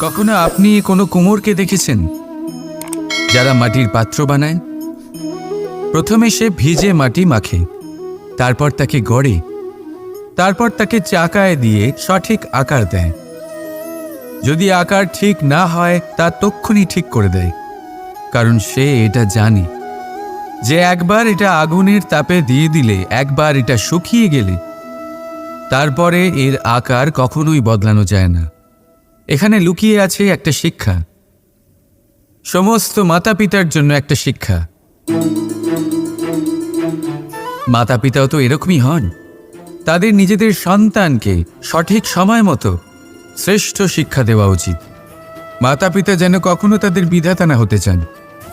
কখনো আপনি কোনো কুমোরকে দেখেছেন যারা মাটির পাত্র বানায়? প্রথমে সে ভিজে মাটি মাখে, তারপর তাকে গড়ে, তারপর তাকে চাকায় দিয়ে সঠিক আকার দেয়। যদি আকার ঠিক না হয় তা তক্ষুনি ঠিক করে দেয়, কারণ সে এটা জানে যে একবার এটা আগুনের তাপে দিয়ে দিলে, একবার এটা শুকিয়ে গেলে তারপরে এর আকার কখনোই বদলানো যায় না। এখানে লুকিয়ে আছে একটা শিক্ষা, সমস্ত মাতা পিতার জন্য একটা শিক্ষা। মাতা পিতাও তো এরকমই হন, তাদের নিজেদের সন্তানকে সঠিক সময় মতো শ্রেষ্ঠ শিক্ষা দেওয়া উচিত। মাতা পিতা যেন কখনো তাদের বিধাতা না হতে চান,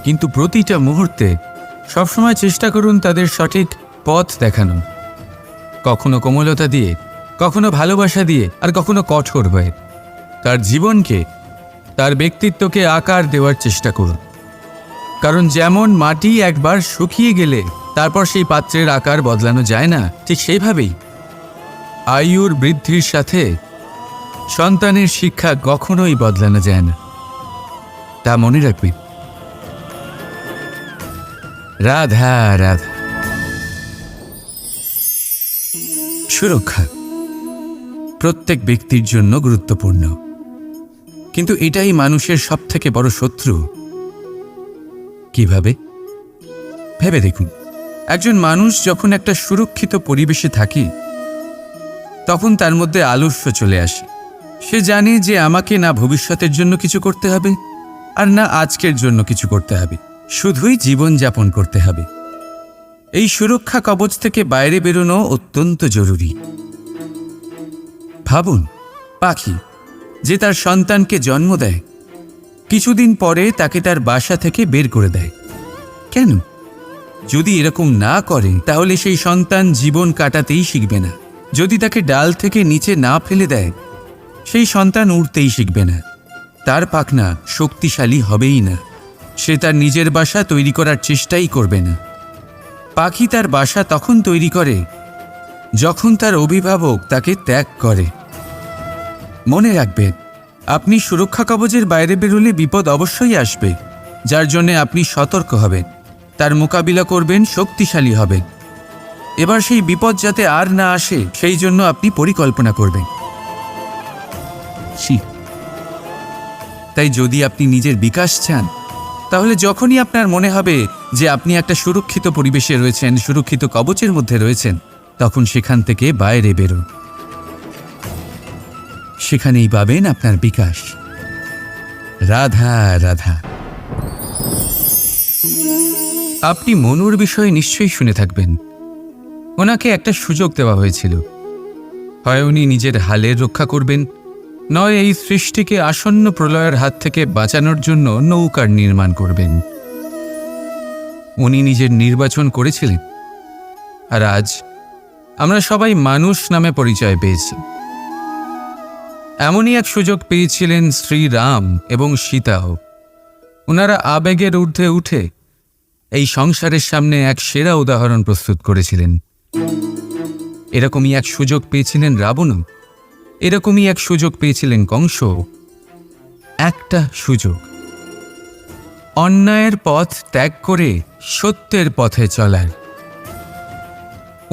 কিন্তু প্রতিটা মুহূর্তে সবসময় চেষ্টা করুন তাদের সঠিক পথ দেখানো, কখনো কোমলতা দিয়ে, কখনো ভালোবাসা দিয়ে, আর কখনো কঠোর হয়ে। তার জীবনকে, তার ব্যক্তিত্বকে আকার দেওয়ার চেষ্টা করুন, কারণ যেমন মাটি একবার শুকিয়ে গেলে তারপর সেই পাত্রের আকার বদলানো যায় না, ঠিক সেইভাবেই আয়ুর বৃদ্ধির সাথে সন্তানের শিক্ষা কখনোই বদলানো যায় না। তা মনে রাখবে। রাধা রাধা। সুরক্ষা প্রত্যেক ব্যক্তির জন্য গুরুত্বপূর্ণ, কিন্তু এটাই মানুষের সবথেকে বড় শত্রু। কিভাবে? ভেবে দেখুন, একজন মানুষ যখন একটা সুরক্ষিত পরিবেশে থাকে তখন তার মধ্যে আলস্য চলে আসে। সে জানে যে আমাকে না ভবিষ্যতের জন্য কিছু করতে হবে আর না আজকের জন্য কিছু করতে হবে, শুধুই জীবন যাপন করতে হবে। এই সুরক্ষা কবচ থেকে বাইরে বেরোনো অত্যন্ত জরুরি। ভাবুন, পাখি যে তার সন্তানকে জন্ম দেয়, কিছুদিন পরে তাকে তার বাসা থেকে বের করে দেয়। কেন? যদি এরকম না করে তাহলে সেই সন্তান জীবন কাটাতেই শিখবে না। যদি তাকে ডাল থেকে নিচে না ফেলে দেয়, সেই সন্তান উড়তেই শিখবে না, তার পাখনা শক্তিশালী হবেই না, সে তার নিজের বাসা তৈরি করার চেষ্টাই করবে না। পাখি তার বাসা তখন তৈরি করে যখন তার অভিভাবক তাকে ত্যাগ করে। মনে রাখবেন, আপনি সুরক্ষা কবচের বাইরে বেরোলে বিপদ অবশ্যই আসবে, যার জন্য আপনি সতর্ক হবেন, তার মোকাবিলা করবেন, শক্তিশালী হবেন। এবার সেই বিপদ যাতে আর না আসে সেই জন্য আপনি পরিকল্পনা করবেন। তাই যদি আপনি নিজের বিকাশ চান, তাহলে যখনই আপনার মনে হবে যে আপনি একটা সুরক্ষিত পরিবেশে রয়েছেন, সুরক্ষিত কবচের মধ্যে রয়েছেন, তখন সেখান থেকে বাইরে বেরোন। সেখানেই পাবেন আপনার বিকাশ। রাধা রাধা। আপনি মনুর বিষয়ে নিশ্চয়ই শুনে থাকবেন। ওনাকে একটা সুযোগ দেওয়া হয়েছিল, হয় উনি নিজের হালের রক্ষা করবেন, নয় এই সৃষ্টিকে আসন্ন প্রলয়ের হাত থেকে বাঁচানোর জন্য নৌকার নির্মাণ করবেন। উনি নিজের নির্বাচন করেছিলেন, আর আজ আমরা সবাই মানুষ নামে পরিচয় পেয়েছি। এমনই এক সুযোগ পেয়েছিলেন শ্রীরাম এবং সীতাও। ওনারা আবেগের ঊর্ধ্বে উঠে এই সংসারের সামনে এক সেরা উদাহরণ প্রস্তুত করেছিলেন। এরকমই এক সুযোগ পেয়েছিলেন রাবণও, এরকমই এক সুযোগ পেয়েছিলেন কংস। একটা সুযোগ, অন্যায়ের পথ ত্যাগ করে সত্যের পথে চলার।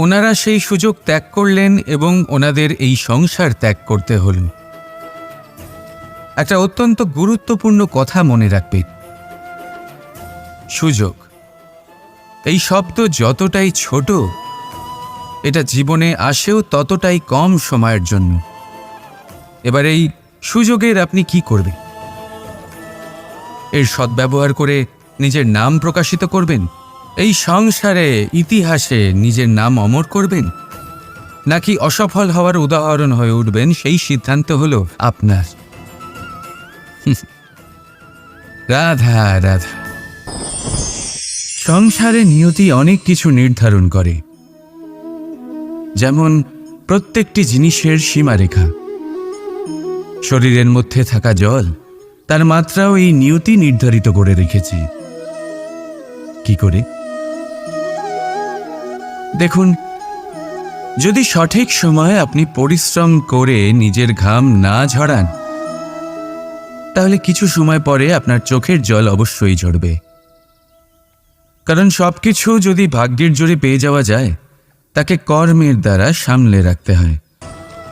ওনারা সেই সুযোগ ত্যাগ করলেন এবং ওনাদের এই সংসার ত্যাগ করতে হল। একটা অত্যন্ত গুরুত্বপূর্ণ কথা মনে রাখবেন, সুযোগ এই শব্দ যতটাই ছোট, এটা জীবনে আসেও ততটাই কম সময়ের জন্য। এবার এই সুযোগের আপনি কি করবেন? এর সদ্ব্যবহার করে নিজের নাম প্রকাশিত করবেন, এই সংসারে ইতিহাসে নিজের নাম অমর করবেন, নাকি অসফল হওয়ার উদাহরণ হয়ে উঠবেন, সেই সিদ্ধান্ত হলো আপনার। রাধা রাধা। সংসারে নিয়তি অনেক কিছু নির্ধারণ করে, যেমন প্রত্যেকটি জিনিসের সীমারেখা। শরীরের মধ্যে থাকা জল, তার মাত্রাও এই নিয়তি নির্ধারিত করে রেখেছে। কি করে? দেখুন, যদি সঠিক সময়ে আপনি পরিশ্রম করে নিজের ঘাম না ঝরান, তাহলে কিছু সময় পরে আপনার চোখের জল অবশ্যই ঝরবে। কারণ সবকিছু যদি ভাগ্যের জোরে পেয়ে যাওয়া যায়, তাকে কর্মের দ্বারা সামলে রাখতে হয়।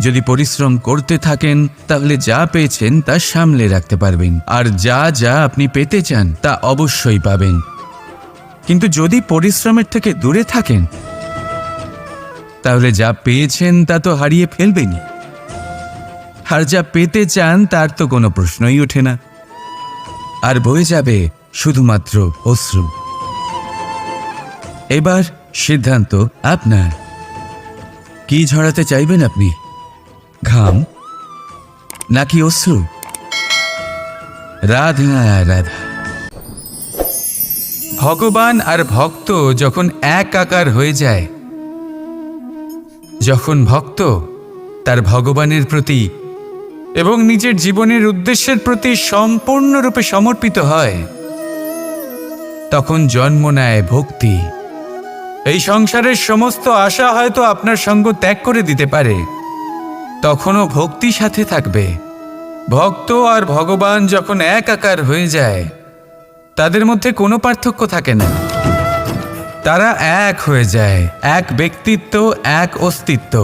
যদি পরিশ্রম করতে থাকেন তাহলে যা পেয়েছেন তা সামলে রাখতে পারবেন, আর যা যা আপনি পেতে চান তা অবশ্যই পাবেন। কিন্তু যদি পরিশ্রমের থেকে দূরে থাকেন তাহলে যা পেয়েছেন তা তো হারিয়ে ফেলবেনই, আর যা পেতে চান তার তো কোনো প্রশ্নই ওঠে না, আর বয়ে যাবে শুধুমাত্র অশ্রু। এবার সিদ্ধান্ত আপনার। কি ঝরাতে চাইবেন আপনি? ঘাম নাকি অশ্রু? রাধা রাধা। ভগবান আর ভক্ত যখন একাকার হয়ে যায়, যখন ভক্ত তার ভগবানের প্রতি এবং নিজের জীবনের উদ্দেশ্যের প্রতি সম্পূর্ণরূপে সমর্পিত হয়, তখন জন্ম নেয় ভক্তি। এই সংসারের সমস্ত আশা হয়তো আপনার সঙ্গ ত্যাগ করে দিতে পারে, তখনও ভক্তি সাথে থাকবে। ভক্ত আর ভগবান যখন একাকার হয়ে যায়, তাদের মধ্যে কোনো পার্থক্য থাকে না। তারা এক হয়ে যায়, এক ব্যক্তিত্ব, এক অস্তিত্ব।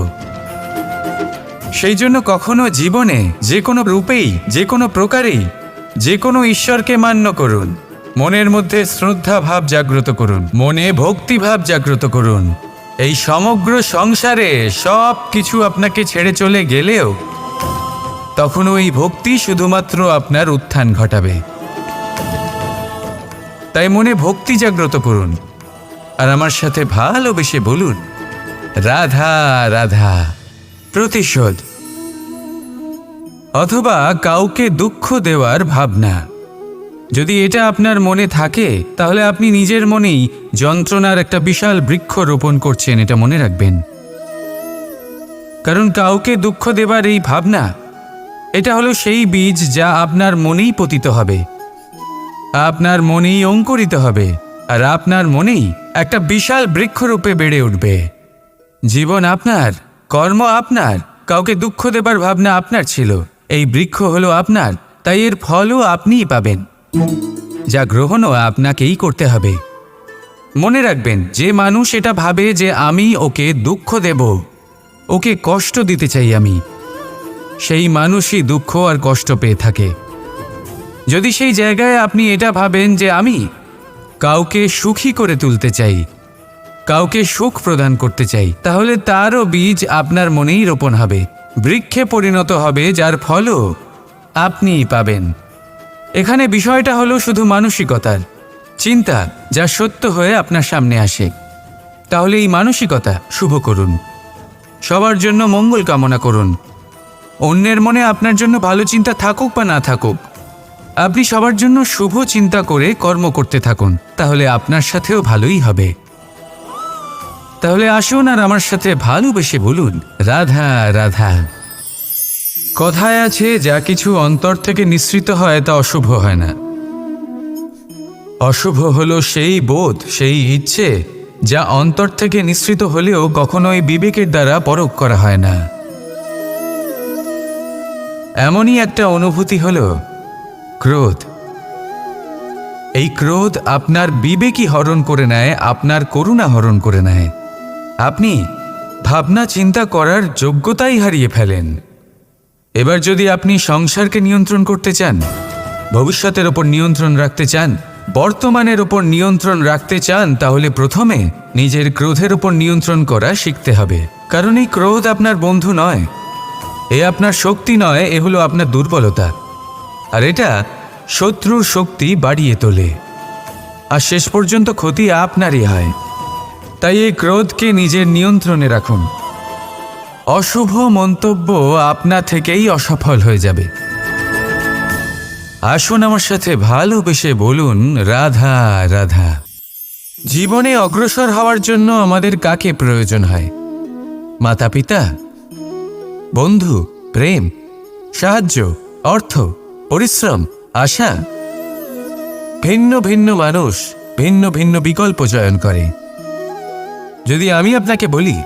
সেই জন্য কখনো জীবনে যে কোনো রূপেই, যে কোনো প্রকারেই, যে কোনো ঈশ্বরকে মান্য করুন। মনের মধ্যে শ্রদ্ধা ভাব জাগ্রত করুন, মনে ভক্তি ভাব জাগ্রত করুন। এই সমগ্র সংসারে সব কিছু আপনাকে ছেড়ে চলে গেলেও তখনও এই ভক্তি শুধুমাত্র আপনার উত্থান ঘটাবে। তাই মনে ভক্তি জাগ্রত করুন, আর আমার সাথে ভালোবেসে বলুন, রাধা রাধা। প্রতিশোধ অথবা কাউকে দুঃখ দেওয়ার ভাবনা, যদি এটা আপনার মনে থাকে তাহলে আপনি নিজের মনেই যন্ত্রণার একটা বিশাল বৃক্ষ রোপণ করছেন, এটা মনে রাখবেন। কারণ কাউকে দুঃখ দেবার এই ভাবনা, এটা হলো সেই বীজ যা আপনার মনেই পতিত হবে, আপনার মনেই অঙ্কুরিত হবে, আর আপনার মনেই একটা বিশাল বৃক্ষরূপে বেড়ে উঠবে। জীবন আপনার, কর্ম আপনার, কাউকে দুঃখ দেবার ভাবনা আপনার ছিল, এই বৃক্ষ হলো আপনার, তাই এর ফলও আপনিই পাবেন, যা গ্রহণও আপনাকেই করতে হবে। মনে রাখবেন, যে মানুষ এটা ভাবে যে আমি ওকে দুঃখ দেব, ওকে কষ্ট দিতে চাই আমি, সেই মানুষই দুঃখ আর কষ্ট পেয়ে থাকে। যদি সেই জায়গায় আপনি এটা ভাবেন যে আমি কাউকে সুখী করে তুলতে চাই, কাউকে সুখ প্রদান করতে চাই, তাহলে তারও বীজ আপনার মনেই রোপণ হবে, বৃক্ষে পরিণত হবে, যার ফলও আপনিই পাবেন। এখানে বিষয়টা হলো শুধু মানসিকতার চিন্তা, যা সত্য হয়ে আপনার সামনে আসে। তাহলে এই মানসিকতা শুভ করুন, সবার জন্য মঙ্গল কামনা করুন। অন্যের মনে আপনার জন্য ভালো চিন্তা থাকুক বা না থাকুক, আপনি সবার জন্য শুভ চিন্তা করে কর্ম করতে থাকুন, তাহলে আপনার সাথেও ভালোই হবে। তাহলে আসুন আর আমার সাথে ভালোবেসে বলুন, রাধা রাধা। কথায় আছে, যা কিছু অন্তর থেকে নিঃসৃত হয় তা অশুভ হয় না। অশুভ হলো সেই বোধ, সেই ইচ্ছে যা অন্তর থেকে নিঃসৃত হলেও কখনোই বিবেকের দ্বারা পরখ করা হয় না। এমনই একটা অনুভূতি হলো ক্রোধ। এই ক্রোধ আপনার বিবেকই হরণ করে নেয়, আপনার করুণা হরণ করে নেয়। আপনি ভাবনা চিন্তা করার যোগ্যতাই হারিয়ে ফেলেন। এবার যদি আপনি সংসারকে নিয়ন্ত্রণ করতে চান, ভবিষ্যতের ওপর নিয়ন্ত্রণ রাখতে চান, বর্তমানের ওপর নিয়ন্ত্রণ রাখতে চান, তাহলে প্রথমে নিজের ক্রোধের ওপর নিয়ন্ত্রণ করা শিখতে হবে। কারণ এই ক্রোধ আপনার বন্ধু নয়, এ আপনার শক্তি নয়, এ হলো আপনার দুর্বলতা, আর এটা শত্রুর শক্তি বাড়িয়ে তোলে, আর শেষ পর্যন্ত ক্ষতি আপনারই হয়। তাই এই ক্রোধকে নিজের নিয়ন্ত্রণে রাখুন। অশুভ মন্তব্য আপনা থেকেই অসফল হয়ে যাবে। আসুন আমার সাথে ভালোবেসে বলুন, রাধা রাধা। জীবনে অগ্রসর হওয়ার জন্য আমাদের কাকে প্রয়োজন হয়? মাতা পিতা, বন্ধু, প্রেম, সাহায্য, অর্থ, পরিশ্রম, আশা। ভিন্ন ভিন্ন মানুষ ভিন্ন ভিন্ন বিকল্প চয়ন করে। যদি আমি আপনাকে বলি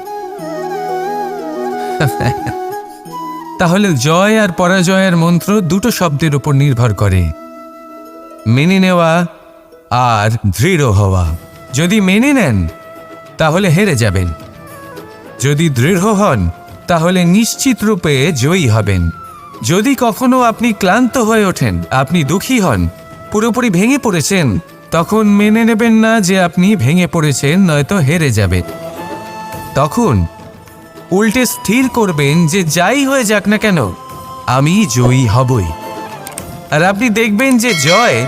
তাহলে জয় আর পরাজয়ের মন্ত্র দুটো শব্দের উপর নির্ভর করে, মেনে নেওয়া আর দৃঢ় হওয়া। যদি মেনে নেন তাহলে হেরে যাবেন, যদি দৃঢ় হন তাহলে নিশ্চিত রূপে জয়ী হবেন। যদি কখনো আপনি ক্লান্ত হয়ে ওঠেন, আপনি দুঃখী হন, পুরোপুরি ভেঙে পড়েছেন, তখন মেনে নেবেন না যে আপনি ভেঙে পড়েছেন, নয়তো হেরে যাবেন। তখন উল্টে স্থির করবেন যে যাই হয়ে যাক না কেন আমি জয়ী হবই। আর আপনি দেখবেন যে জয়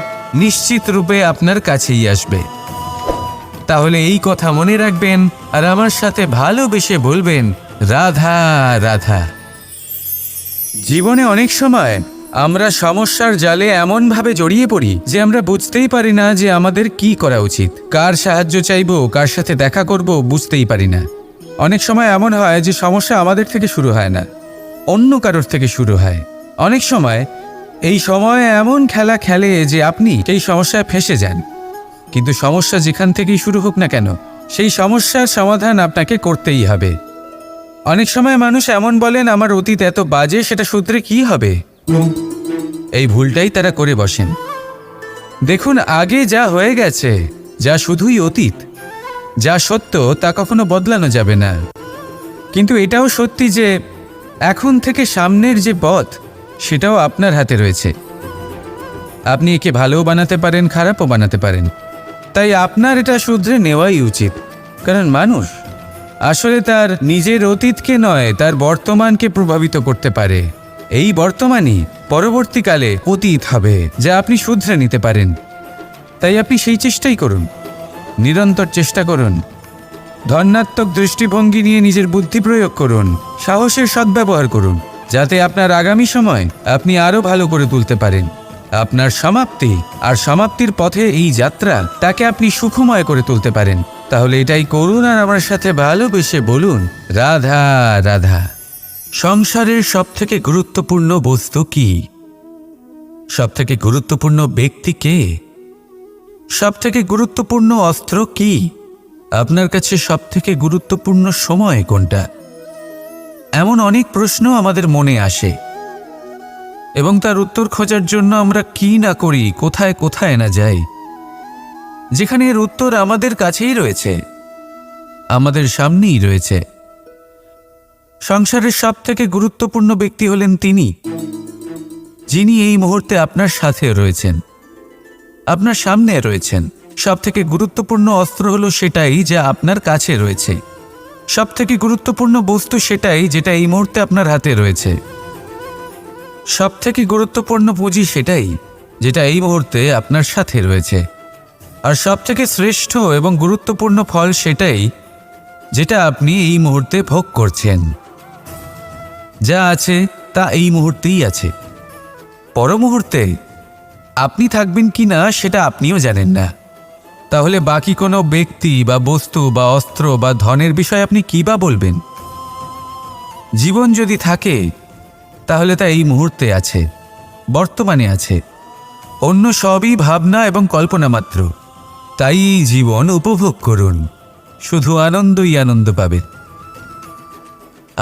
নিশ্চিত রূপে আপনার কাছেই আসবে। তাহলে এই কথা মনে রাখবেন আর আমার সাথে ভালোবেসে বলবেন, রাধা রাধা। জীবনে অনেক সময় আমরা সমস্যার জালে এমনভাবে জড়িয়ে পড়ি যে আমরা বুঝতেই পারি না যে আমাদের কি করা উচিত, কার সাহায্য চাইব, কার সাথে দেখা করব, বুঝতেই পারি না। অনেক সময় এমন হয় যে সমস্যা আমাদের থেকে শুরু হয় না, অন্য কারোর থেকে শুরু হয়। অনেক সময় এই সময় এমন খেলা খেলে যে আপনি সেই সমস্যায় ফেঁসে যান। কিন্তু সমস্যা যেখান থেকেই শুরু হোক না কেন, সেই সমস্যার সমাধান আপনাকে করতেই হবে। অনেক সময় মানুষ এমন বলেন, আমার অতীত এত বাজে, সেটা শুধরে কি হবে? এই ভুলটাই তারা করে বসেন। দেখুন, আগে যা হয়ে গেছে, যা শুধুই অতীত, যা সত্য তা কখনো বদলানো যাবে না। কিন্তু এটাও সত্যি যে এখন থেকে সামনের যে পথ, সেটাও আপনার হাতে রয়েছে। আপনি একে ভালোও বানাতে পারেন, খারাপও বানাতে পারেন। তাই আপনার এটা শুধরে নেওয়াই উচিত। কারণ মানুষ আসলে তার নিজের অতীতকে নয়, তার বর্তমানকে প্রভাবিত করতে পারে। এই বর্তমানই পরবর্তীকালে অতীত হবে, যা আপনি শুধরে নিতে পারেন। তাই আপনি সেই চেষ্টাই করুন, নিরন্তর চেষ্টা করুন। ধনাত্মক দৃষ্টিভঙ্গি নিয়ে নিজের বুদ্ধি প্রয়োগ করুন, সাহসের সদ্ব্যবহার করুন, যাতে আপনার আগামী সময় আপনি আরও ভালো করে তুলতে পারেন। আপনার সমাপ্তি আর সমাপ্তির পথে এই যাত্রা, তাকে আপনি সুখময় করে তুলতে পারেন। তাহলে এটাই করুন আর আমার সাথে ভালোবেসে বলুন, রাধা রাধা। সংসারের সবথেকে গুরুত্বপূর্ণ বস্তু কি? সবথেকে গুরুত্বপূর্ণ ব্যক্তি কে? সবথেকে গুরুত্বপূর্ণ অস্ত্র কি? আপনার কাছে সবথেকে গুরুত্বপূর্ণ সময় কোনটা? এমন অনেক প্রশ্ন আমাদের মনে আসে এবং তার উত্তর খোঁজার জন্য আমরা কি না করি, কোথায় কোথায় না যাই, যেখানে এর উত্তর আমাদের কাছেই রয়েছে, আমাদের সামনেই রয়েছে। সংসারের সবথেকে গুরুত্বপূর্ণ ব্যক্তি হলেন তিনি, যিনি এই মুহূর্তে আপনার সাথে রয়েছেন, আপনার সামনে রয়েছেন। সবথেকে গুরুত্বপূর্ণ অস্ত্র হলো সেটাই যা আপনার কাছে রয়েছে। সবথেকে গুরুত্বপূর্ণ বস্তু সেটাই যেটা এই মুহূর্তে আপনার হাতে রয়েছে। সবথেকে গুরুত্বপূর্ণ পুঁজি সেটাই যেটা এই মুহূর্তে আপনার সাথে রয়েছে। আর সবথেকে শ্রেষ্ঠ এবং গুরুত্বপূর্ণ ফল সেটাই যেটা আপনি এই মুহূর্তে ভোগ করছেন। যা আছে তা এই মুহূর্তেই আছে। পর মুহূর্তে আপনি থাকবেন কি না সেটা আপনিও জানেন না। তাহলে বাকি কোনো ব্যক্তি বা বস্তু বা অস্ত্র বা ধনের বিষয়ে আপনি কী বা বলবেন? জীবন যদি থাকে তাহলে তা এই মুহূর্তে আছে, বর্তমানে আছে। অন্য সবই ভাবনা এবং কল্পনা মাত্র। তাই এই জীবন উপভোগ করুন, শুধু আনন্দই আনন্দ পাবেন।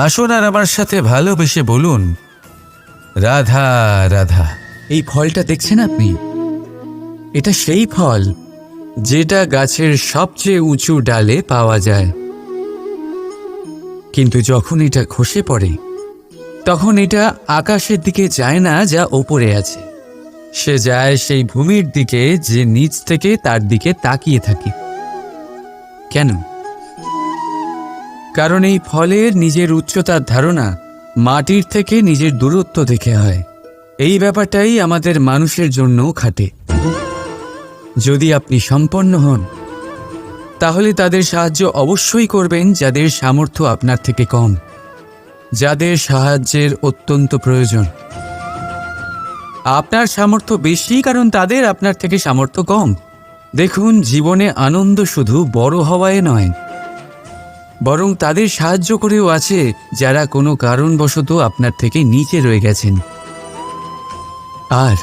আসুন আর আমার সাথে ভালোবেসে বলুন, রাধা রাধা। এই ফলটা দেখছেন আপনি? এটা সেই ফল যেটা গাছের সবচেয়ে উঁচু ডালে পাওয়া যায়। কিন্তু যখন এটা খসে পড়ে, তখন এটা আকাশের দিকে যায় না যা ওপরে আছে, সে যায় সেই ভূমির দিকে যে নিচ থেকে তার দিকে তাকিয়ে থাকে। কেন? কারণ এই ফলের নিজের উচ্চতার ধারণা মাটির থেকে নিজের দূরত্ব দেখে হয়। এই ব্যাপারটাই আমাদের মানুষের জন্যও খাটে। যদি আপনি সম্পন্ন হন, তাহলে তাদের সাহায্য অবশ্যই করবেন যাদের সামর্থ্য আপনার থেকে কম, যাদের সাহায্যের অত্যন্ত প্রয়োজন। আপনার সামর্থ্য বেশি কারণ তাদের আপনার থেকে সামর্থ্য কম। দেখুন, জীবনে আনন্দ শুধু বড় হওয়ায় নয়, বরং তাদের সাহায্য করেও আছে যারা কোনো কারণবশত আপনার থেকে নিচে রয়ে গেছেন। আর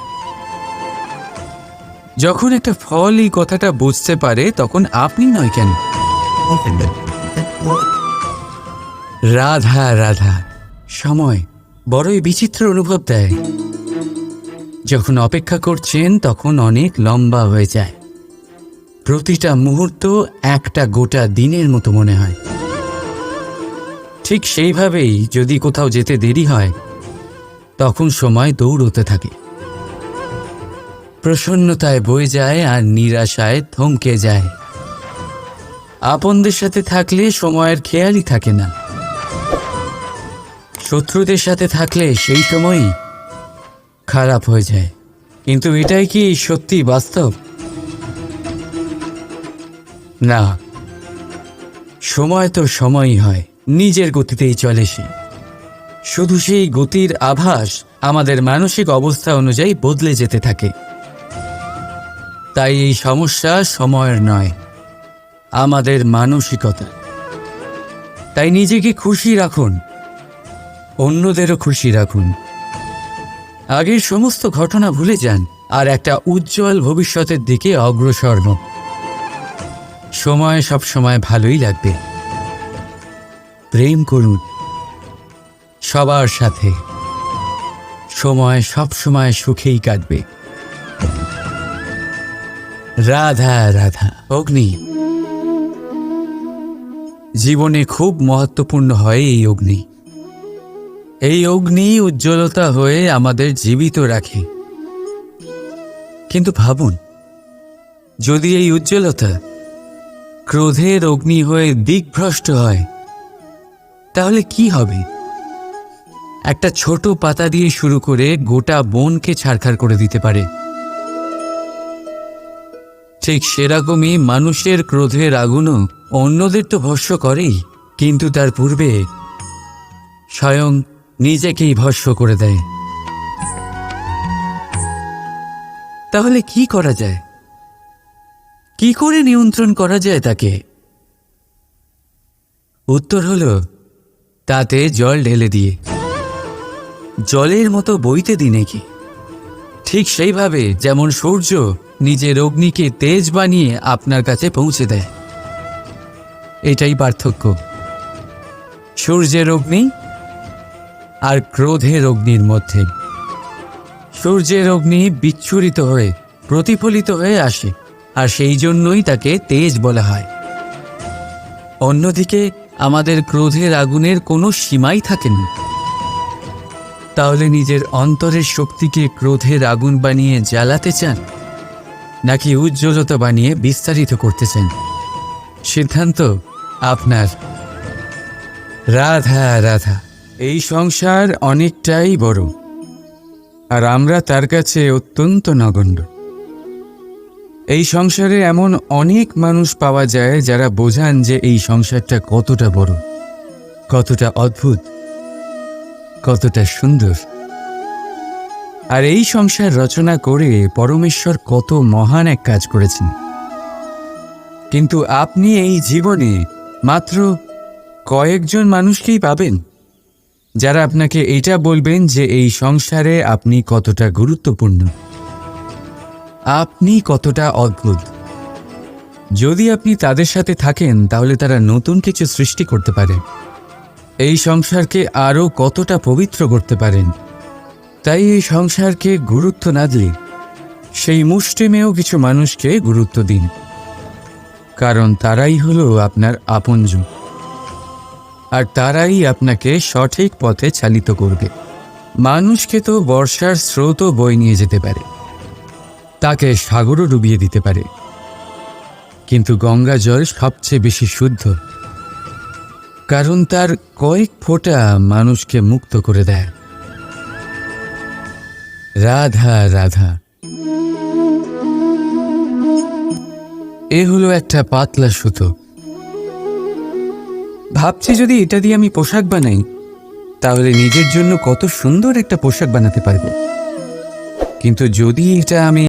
যখন একটা ফল এই কথাটা বুঝতে পারে, তখন আপনি নয় কেন? রাধা রাধা। সময় বড়ই বিচিত্র অনুভব দেয়। যখন অপেক্ষা করছেন তখন অনেক লম্বা হয়ে যায়, প্রতিটা মুহূর্ত একটা গোটা দিনের মতো মনে হয়। ঠিক সেইভাবেই যদি কোথাও যেতে দেরি হয় তখন সময় দৌড়তে থাকে, প্রসন্নতায় বয়ে যায় আর নিরাশায় থমকে যায়। আপনদের সাথে থাকলে সময়ের খেয়ালই থাকে না, শত্রুদের সাথে থাকলে সেই সময়ই খারাপ হয়ে যায়। কিন্তু এটাই কি সত্যি বাস্তব? না, সময় তো সময়ই হয়, নিজের গতিতেই চলে সে। শুধু সেই গতির আভাস আমাদের মানসিক অবস্থা অনুযায়ী বদলে যেতে থাকে। তাই এই সমস্যা সময়ের নয়, আমাদের মানসিকতা। তাই নিজেকে খুশি রাখুন, অন্যদেরও খুশি রাখুন। আগের সমস্ত ঘটনা ভুলে যান আর একটা উজ্জ্বল ভবিষ্যতের দিকে অগ্রসর হন। সময় সব সময় ভালোই লাগবে। প্রেম করুন সবার সাথে, সময় সব সময় সুখেই কাটবে। রাধা রাধা। অগ্নি জীবনে খুব মহত্বপূর্ণ হয়। এই অগ্নি উজ্জ্বলতা হয়ে আমাদের জীবিত রাখে। কিন্তু ভাবুন, যদি এই উজ্জ্বলতা ক্রোধের অগ্নি হয়ে দিকভ্রষ্ট হয় তাহলে কি হবে? একটা ছোট পাতা দিয়ে শুরু করে গোটা বনকে ছারখার করে দিতে পারে। ঠিক সেরকমই মানুষের ক্রোধের আগুনও অন্যদের তো ভস্ম করেই, কিন্তু তার পূর্বে স্বয়ং নিজেকেই ভস্ম করে দেয়। তাহলে কি করা যায়? কি করে নিয়ন্ত্রণ করা যায় তাকে? উত্তর হলো তাতে জল ঢেলে দিয়ে, জলের মতো বইতে দিন নাকি। ঠিক সেইভাবে যেমন সূর্য নিজের অগ্নিকে তেজ বানিয়ে আপনার কাছে পৌঁছে দেয়। এটাই পার্থক্য সূর্যের অগ্নি আর ক্রোধের অগ্নির মধ্যে। সূর্যের অগ্নি বিচ্ছুরিত হয়ে প্রতিফলিত হয়ে আসে, আর সেই জন্যই তাকে তেজ বলা হয়। অন্যদিকে আমাদের ক্রোধের আগুনের কোনো সীমাই থাকে না। তাহলে নিজের অন্তরের শক্তিকে ক্রোধের আগুন বানিয়ে জ্বালাতে চান, নাকি উজ্জ্বলতা বানিয়ে বিস্তারিত করতে চান? সিদ্ধান্ত আপনার। রাধা রাধা। এই সংসার অনেকটাই বড়, আর আমরা তার কাছে অত্যন্ত নগণ্য। এই সংসারে এমন অনেক মানুষ পাওয়া যায় যারা বোঝান যে এই সংসারটা কতটা বড়, কতটা অদ্ভুত, কতটা সুন্দর। আর এই সংসার রচনা করে পরমেশ্বর কত মহান এক কাজ করেছেন। কিন্তু আপনি এই জীবনে মাত্র কয়েকজন মানুষকেই পাবেন যারা আপনাকে এটা বলবেন যে এই সংসারে আপনি কতটা গুরুত্বপূর্ণ, আপনি কতটা অদ্ভুত। যদি আপনি তাদের সাথে থাকেন তাহলে তারা নতুন কিছু সৃষ্টি করতে পারে, এই সংসারকে আরও কতটা পবিত্র করতে পারেন। তাই এই সংসারকে গুরুত্ব না দিলে সেই মুষ্টিমেয় কিছু মানুষকে গুরুত্ব দিন, কারণ তারাই হলো আপনার আপনজন, আর তারাই আপনাকে সঠিক পথে চালিত করবে। মানুষকে তো বর্ষার স্রোতও বয়ে নিয়ে যেতে পারে, তাকে সাগরও ডুবিয়ে দিতে পারে, কিন্তু গঙ্গা জল সবচেয়ে বেশি শুদ্ধ, কারণ তার কয়েক ফোঁটা মানুষকে মুক্ত করে দেয়। রাধা রাধা। এ হলো একটা পাতলা সুতো। ভাবছি যদি এটা দিয়ে আমি পোশাক বানাই তাহলে নিজের জন্য কত সুন্দর একটা পোশাক বানাতে পারবো। কিন্তু যদি এটা আমি